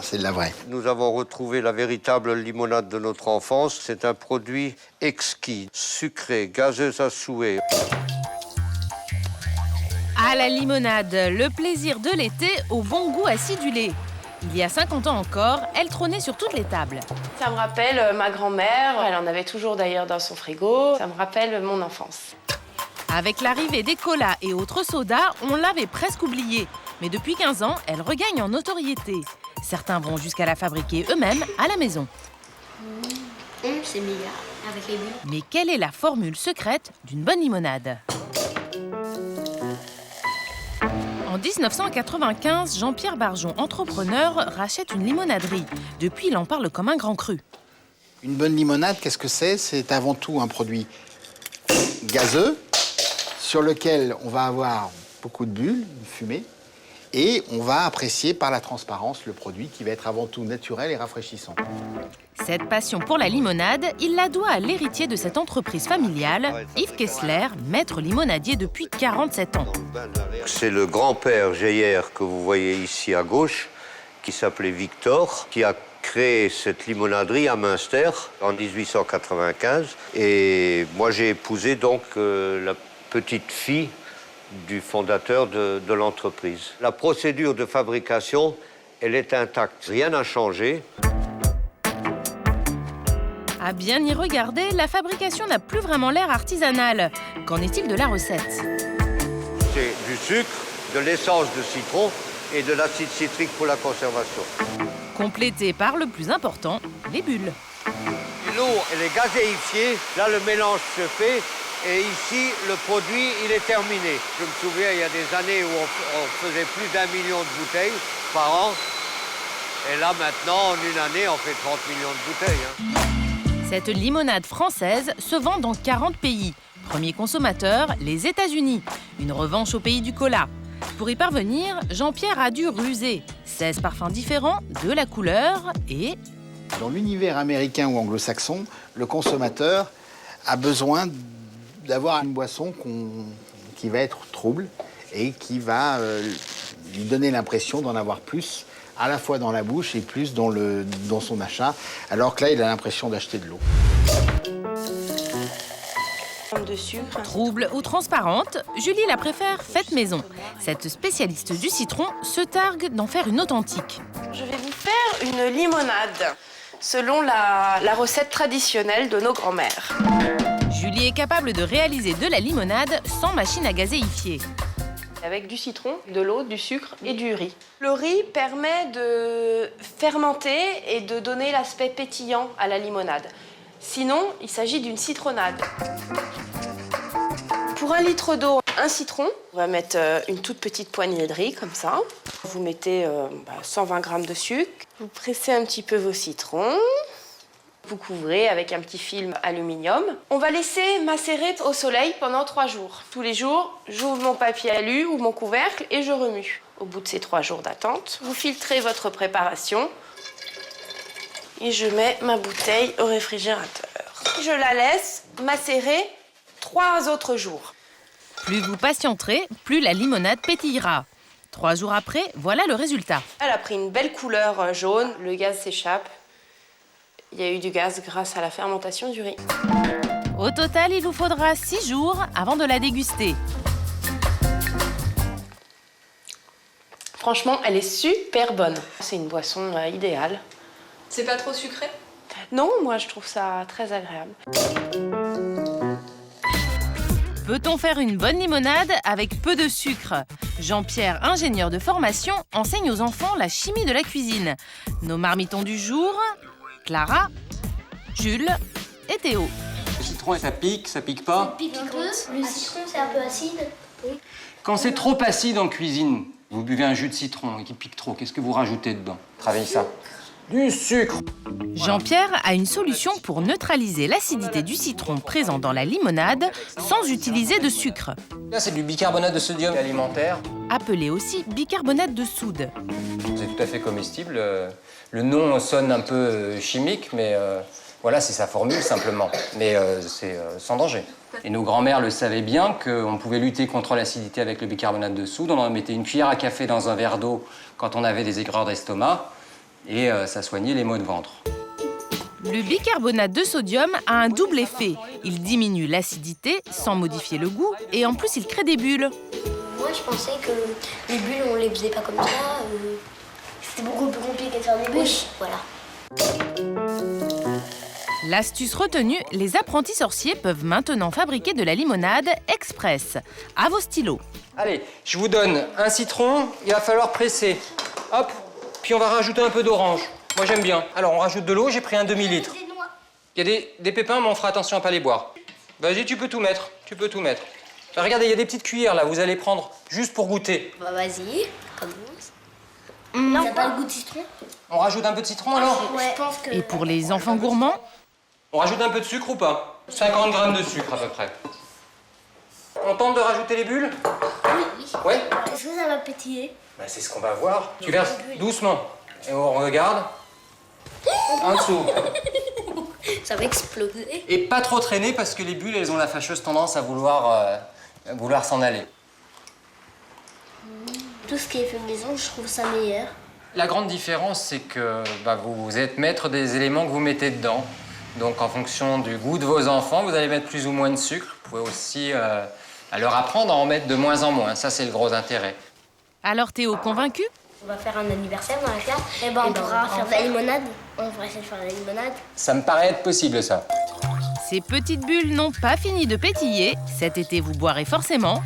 C'est de la vraie. Nous avons retrouvé la véritable limonade de notre enfance. C'est un produit exquis, sucré, gazeuse à souhait. À la limonade, le plaisir de l'été au bon goût acidulé. Il y a 50 ans encore, elle trônait sur toutes les tables. Ça me rappelle ma grand-mère, elle en avait toujours d'ailleurs dans son frigo. Ça me rappelle mon enfance. Avec l'arrivée des colas et autres sodas, on l'avait presque oubliée. Mais depuis 15 ans, elle regagne en notoriété. Certains vont jusqu'à la fabriquer eux-mêmes à la maison. C'est meilleur avec les bulles. Mais quelle est la formule secrète d'une bonne limonade ? En 1995, Jean-Pierre Barjon, entrepreneur, rachète une limonaderie. Depuis, il en parle comme un grand cru. Une bonne limonade, qu'est-ce que c'est? C'est avant tout un produit gazeux sur lequel on va avoir beaucoup de bulles, de fumée, et on va apprécier par la transparence le produit qui va être avant tout naturel et rafraîchissant. Cette passion pour la limonade, il la doit à l'héritier de cette entreprise familiale, Yves Kessler, maître limonadier depuis 47 ans. C'est le grand-père Geyer que vous voyez ici à gauche, qui s'appelait Victor, qui a créé cette limonaderie à Münster en 1895. Et moi, j'ai épousé donc la petite fille du fondateur de l'entreprise. La procédure de fabrication, elle est intacte. Rien n'a changé. À bien y regarder, la fabrication n'a plus vraiment l'air artisanale. Qu'en est-il de la recette ? C'est du sucre, de l'essence de citron et de l'acide citrique pour la conservation. Complété par le plus important, les bulles. L'eau, elle est gazéifiée. Là, le mélange se fait. Et ici, le produit, il est terminé. Je me souviens, il y a des années où on faisait plus d'1 million de bouteilles par an. Et là, maintenant, en une année, on fait 30 millions de bouteilles. Cette limonade française se vend dans 40 pays. Premier consommateur, les États-Unis. Une revanche au pays du cola. Pour y parvenir, Jean-Pierre a dû ruser. 16 parfums différents, de la couleur et... Dans l'univers américain ou anglo-saxon, le consommateur a besoin d'avoir une boisson qui va être trouble et qui va lui donner l'impression d'en avoir plus, à la fois dans la bouche et plus dans son achat, alors que là, il a l'impression d'acheter de l'eau. De sucre. Trouble ou transparente, Julie la préfère faite maison. Cette spécialiste du citron se targue d'en faire une authentique. Je vais vous faire une limonade selon la recette traditionnelle de nos grands-mères. Julie est capable de réaliser de la limonade sans machine à gazéifier. Avec du citron, de l'eau, du sucre et du riz. Le riz permet de fermenter et de donner l'aspect pétillant à la limonade. Sinon, il s'agit d'une citronnade. Pour 1 litre d'eau, un citron. On va mettre une toute petite poignée de riz, comme ça. Vous mettez 120 g de sucre. Vous pressez un petit peu vos citrons. Vous couvrez avec un petit film aluminium. On va laisser macérer au soleil pendant 3 jours. Tous les jours, j'ouvre mon papier alu ou mon couvercle et je remue. Au bout de ces 3 jours d'attente, vous filtrez votre préparation et je mets ma bouteille au réfrigérateur. Je la laisse macérer 3 autres jours. Plus vous patienterez, plus la limonade pétillera. 3 jours après, voilà le résultat. Elle a pris une belle couleur jaune, le gaz s'échappe. Il y a eu du gaz grâce à la fermentation du riz. Au total, il vous faudra 6 jours avant de la déguster. Franchement, elle est super bonne. C'est une boisson idéale. C'est pas trop sucré? Non, moi je trouve ça très agréable. Peut-on faire une bonne limonade avec peu de sucre? Jean-Pierre, ingénieur de formation, enseigne aux enfants la chimie de la cuisine. Nos marmitons du jour, Clara, Jules et Théo. Le citron, ça pique pas? Ça pique un peu. Le citron, c'est un peu acide. Oui. Quand c'est trop acide en cuisine, vous buvez un jus de citron et qu'il pique trop, qu'est-ce que vous rajoutez dedans? Travaillez ça. Du sucre. Jean-Pierre a une solution pour neutraliser l'acidité du citron présent dans la limonade sans utiliser de sucre. Là, c'est du bicarbonate de sodium alimentaire. Appelé aussi bicarbonate de soude. C'est tout à fait comestible. Le nom sonne un peu chimique, mais voilà, c'est sa formule simplement. Mais c'est sans danger. Et nos grands-mères le savaient bien qu'on pouvait lutter contre l'acidité avec le bicarbonate de soude. On en mettait une cuillère à café dans un verre d'eau quand on avait des aigreurs d'estomac. et ça soignait les maux de ventre. Le bicarbonate de sodium a un double effet. Il diminue l'acidité sans modifier le goût et en plus il crée des bulles. Moi, je pensais que les bulles, on les faisait pas comme ça. C'était beaucoup plus compliqué de faire des bulles. Oui, voilà. L'astuce retenue, les apprentis sorciers peuvent maintenant fabriquer de la limonade express. À vos stylos. Allez, je vous donne un citron, il va falloir presser. Hop, puis on va rajouter un peu d'orange. Moi j'aime bien. Alors on rajoute de l'eau, j'ai pris un demi-litre. Il y a des pépins, mais on fera attention à pas les boire. Vas-y, tu peux tout mettre, tu peux tout mettre. Regardez, il y a des petites cuillères là, vous allez prendre juste pour goûter. Bah vas-y, commence. Ça n'a pas le goût de citron? On rajoute un peu de citron alors? Ouais. Je pense que... Et pour les enfants gourmands, On rajoute un peu de sucre ou pas? 50 grammes de sucre à peu près. On tente de rajouter les bulles? Oui. Ouais? Est-ce que ça va pétiller? Bah, c'est ce qu'on va voir. Tu verses doucement. Et on regarde. En dessous. Ça va exploser. Et pas trop traîner parce que les bulles, elles ont la fâcheuse tendance à vouloir s'en aller. Tout ce qui est fait maison, je trouve ça meilleur. La grande différence, c'est que vous êtes maître des éléments que vous mettez dedans. Donc en fonction du goût de vos enfants, vous allez mettre plus ou moins de sucre. Vous pouvez aussi à leur apprendre à en mettre de moins en moins. Ça, c'est le gros intérêt. alors Théo convaincu? On va faire un anniversaire dans la classe. Et ben on pourra faire de la limonade. On va essayer de faire de la limonade. Ça me paraît être possible, ça. Ces petites bulles n'ont pas fini de pétiller. Cet été, vous boirez forcément